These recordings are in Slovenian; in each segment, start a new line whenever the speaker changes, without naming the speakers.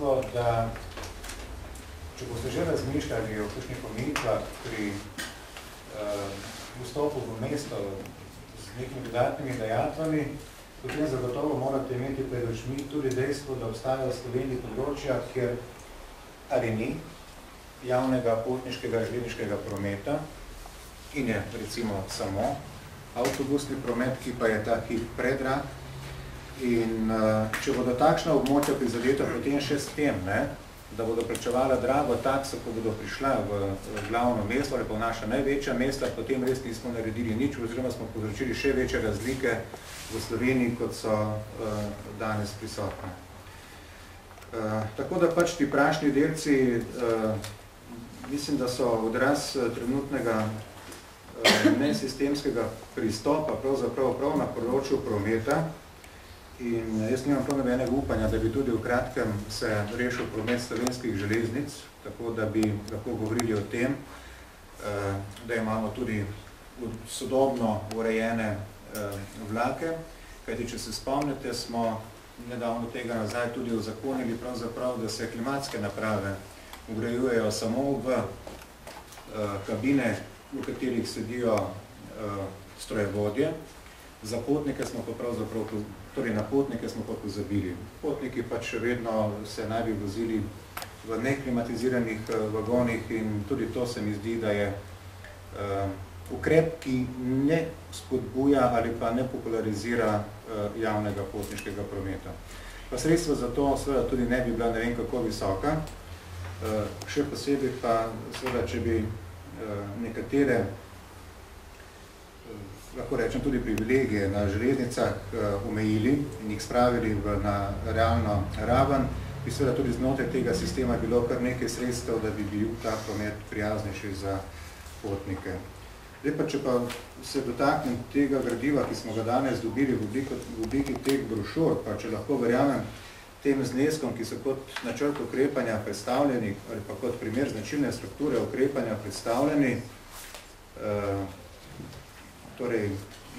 da če boste že razmišljali o kakšnih omejitvah pri vstopu v mesto z nekimi dodatnimi dajatvami, potem zagotovo morate imeti pred očmi tudi dejstvo, da obstajajo v Sloveniji področja, kjer ali ni javnega potniškega železniškega prometa in je recimo samo avtobusni promet, ki pa je ta hip predrag. In če bodo takšna območja prizadeta potem še s tem, da bodo plačevala drago takso, ko bodo prišla v glavno mesto ali pa v naša največja mesta, potem res nismo naredili nič, oziroma smo povzročili še večje razlike v Sloveniji, kot so danes prisotne. Tako da pač ti prašni delci, mislim, da so odraz trenutnega nesistemskega pristopa pravzaprav prav na področju prometa. In jaz nimam prav nobenega upanja, da bi tudi v kratkem se rešil promet slovenskih železnic, tako da bi lahko govorili o tem, da imamo tudi sodobno urejene vlake, kajti če se spomnite, smo nedavno tega nazaj tudi uzakonili pravzaprav, da se klimatske naprave vgrajujejo samo v kabine, v katerih sedijo strojevodje. Za potnike smo pa pravzaprav, torej na potnike smo pa pozabili. Potniki pač še vedno se naj bi vozili v neklimatiziranih vagonih in tudi to se mi zdi, da je ukrep, ki ne spodbuja ali pa ne popularizira javnega potniškega prometa. Pa sredstva za to seveda tudi ne bi bila ne vem kako visoka, še posebej pa seveda, če bi nekatere lahko rečem tudi privilegije na železnicah omejili in jih spravili na realno raven, bi seveda tudi znotraj tega sistema bilo kar nekaj sredstev, da bi bil ta promet prijaznejši za potnike. Zdaj pa, če pa se dotaknem tega gradiva, ki smo ga danes dobili v obliki teh brošur, pa če lahko verjamem tem zneskom, ki so kot načrt ukrepanja predstavljeni, ali pa kot primer značilne strukture ukrepanja predstavljeni, torej,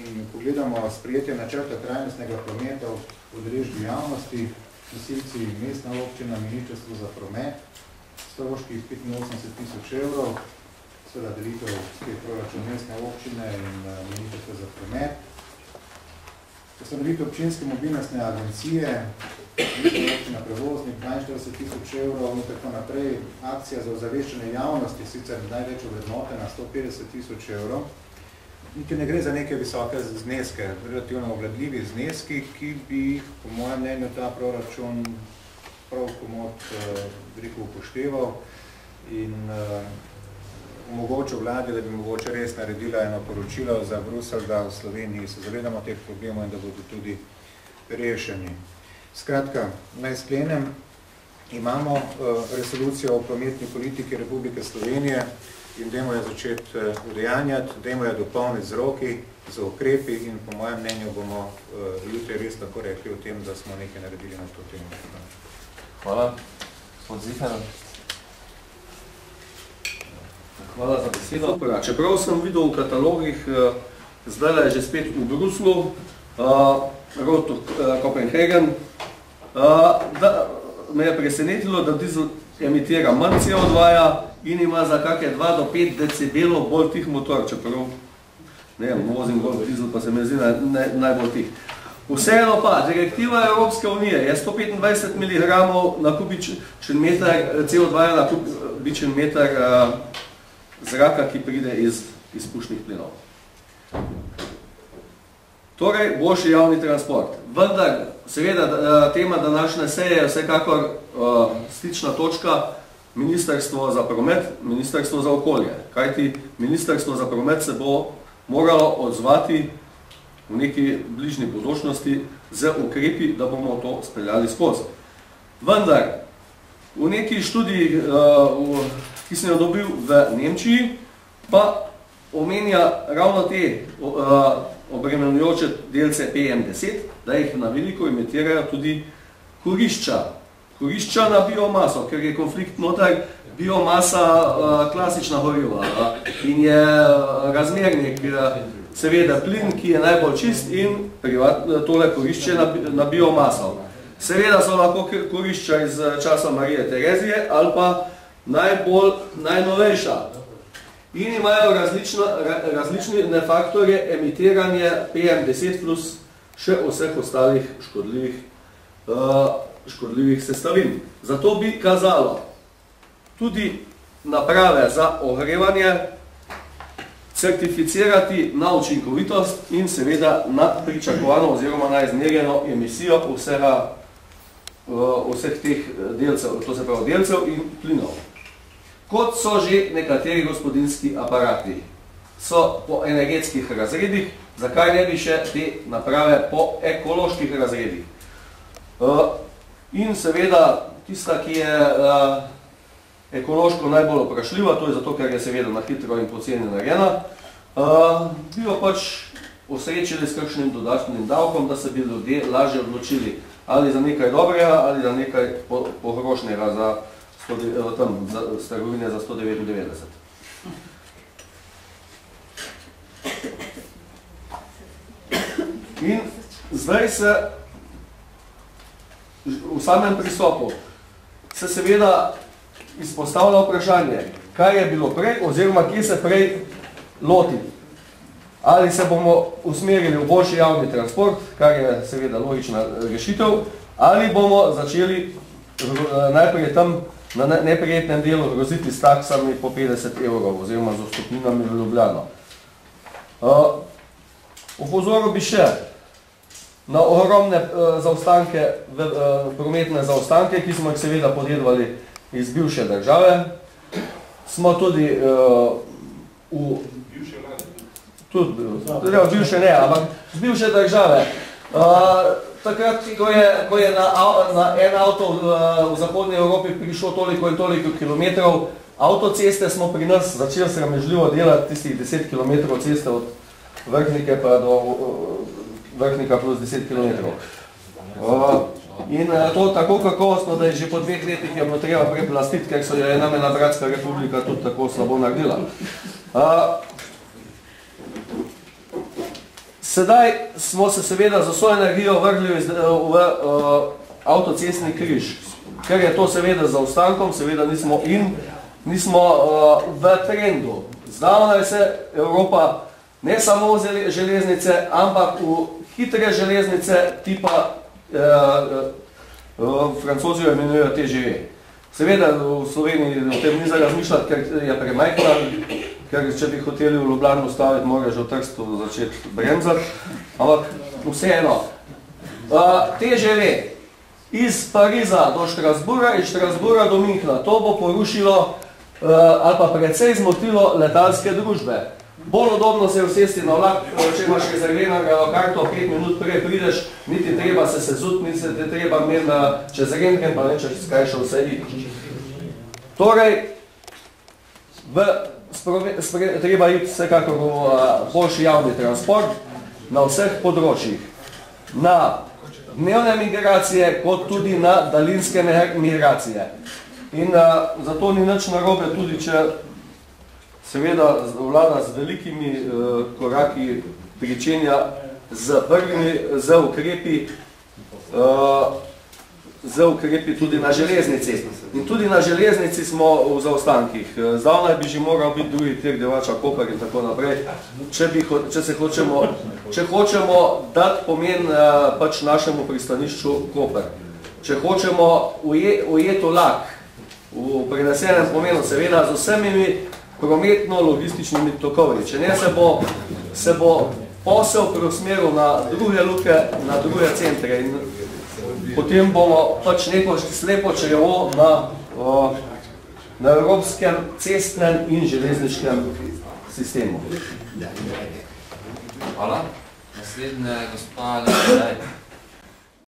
in pogledamo sprejetje načrta trajnostnega prometa v udeležbi javnosti, nosilci mestna občina, ministrstvo za promet, stroški 85.000 evrov, seveda delitev spet proračun mestne občine in ministrstvo za promet, ustanovitev občinske mobilnostne agencije, mestna občina prevoznik 42.000 evrov in tako naprej, akcija za ozaveščanje javnosti, sicer največ ovrednotena 150.000 evrov. Niti ne gre za neke visoke zneske, relativno obvladljivi zneski, ki bi, po mojem mnenju, ta proračun prav komod veliko upošteval in omogočil vladi, da bi mogoče res naredila eno poročilo za Bruselj, da v Sloveniji se zavedamo teh problemov in da bodo tudi rešeni. Skratka, naj sklenem, imamo resolucijo o prometni politiki Republike Slovenije, in dajmo jo začeti udejanjati, dajmo jo dopolniti z roki, z ukrepi in po mojem mnenju bomo jutri res tako rekli o tem, da smo nekaj naredili na to temo.
Hvala. Gospod Ziher. Hvala za besedo. Čeprav sem videl v katalogih, zdaj je že spet v Bruslu, Road to Copenhagen, da me je presenetilo, da dizel emitira manj CO2 in ima za kakšne 2 do 5 decibelov bolj tih motor, čeprav ne vem, vozim bolj dizel, pa se mi zdi najbolj tih. Vseeno pa, direktiva Evropske unije je 125 mg na kubičen meter CO2 na kubičen meter zraka, ki pride iz izpušnih plinov. Torej, boljši javni transport. Vendar, seveda, tema današnje seje je vsekakor stična točka Ministrstvo za promet, Ministrstvo za okolje. Kajti Ministrstvo za promet se bo moralo odzvati v neki bližnji bodočnosti z ukrepi, da bomo to speljali skozi. Vendar, v neki študiji, ki sem jo dobil v Nemčiji, pa omenja ravno te obremenjujoče delce PM10, da jih na veliko emitirajo tudi kurišča. Kurišča na biomaso, ker je konflikt noter biomasa klasična goriva in je razmernik seveda plin, ki je najbolj čist in tole kurišče na biomaso. Seveda so lahko kurišča iz časa Marije Terezije ali pa najnovejša. In imajo različne faktorje emitiranje PM10 plus še vseh ostalih škodljivih sestavin. Zato bi kazalo tudi naprave za ogrevanje certificirati na učinkovitost in seveda na pričakovano oziroma na izmerjeno emisijo vseh teh delcev, to se pravi delcev in plinov. Kot so že nekateri gospodinjski aparati. So po energetskih razredih, zakaj ne bi še te naprave po ekoloških razredih. In seveda tista, ki je ekološko najbolj vprašljiva, to je zato, ker je seveda na hitro in poceni narejena, bi jo pač osrečili s kakšnim dodatnim davkom, da se bi ljudje lažje odločili ali za nekaj dobrega, ali za nekaj pogrošnega za trgovine za 199. In zdaj se v samem pristopu se seveda izpostavlja vprašanje, kaj je bilo prej oziroma kje se prej lotiti. Ali se bomo usmerili v boljši javni transport, kar je seveda logična rešitev, ali bomo začeli najprej tam na neprijetnem delu groziti s taksami po 50 evrov oziroma z vstopninami v Ljubljano. Upozoril bi še na ogromne zaostanke, prometne zaostanke, ki smo jih seveda podedovali iz bivše države. Smo tudi bivše ne, ampak z bivše države. Takrat, ko je na en avto v zahodni Evropi prišlo toliko in toliko kilometrov avtoceste, smo pri nas začeli sramežljivo delati tistih 10 kilometrov ceste od Vrhnike pa do Vrhnika plus 10 kilometrov. In to tako kakovostno, da je že po 2 letih je bilo treba preplastiti, ker so je namena Bratska republika tudi tako slabo naredila. Sedaj smo se seveda za svojo energijo vrgli v avtocestni križ, ker je to seveda za ostankom, seveda nismo v trendu. Zdavnaj se Evropa ne samo v železnice, ampak v hitre železnice tipa Francozi jo imenujejo TGV. Seveda v Sloveniji o tem ni za razmišljati, ker je premajhna, ker če bi hoteli v Ljubljano staviti, moraš v Trstu začeti bremzati, ampak vseeno. TGV iz Pariza do Štrasburga, iz Štrasburga do Münchna, to bo porušilo ali pa precej zmotilo letalske družbe. Bolj udobno se je usesti na vlak, če imaš rezerviranega karto, 5 minut prej prideš, niti treba se sezuti, niti se te treba imeti čez rentgen, pa ne čez kaj še vse iti. Torej, treba iti vsekakor v boljši javni transport na vseh področjih. Na dnevne migracije, kot tudi na daljinske migracije. In zato ni nič narobe, tudi če seveda vlada z velikimi koraki pričenja z prvimi, z ukrepi tudi na železnici. In tudi na železnici smo v zaostankih. Zdavnaj bi že moral biti drugi tir Devača, Koper in tako naprej, če hočemo dati pomen pač našemu pristanišču Koper. Če hočemo ujeti vlak v prenesenem pomenu, seveda z vsemi prometno-logističnimi tokovi. Če ne, se bo posel preusmeril na druge luke, na druge centre in potem bomo pač neko slepo črevo na evropskem cestnem in železniškem sistemu.
Hvala. Naslednja gospa Lejaj.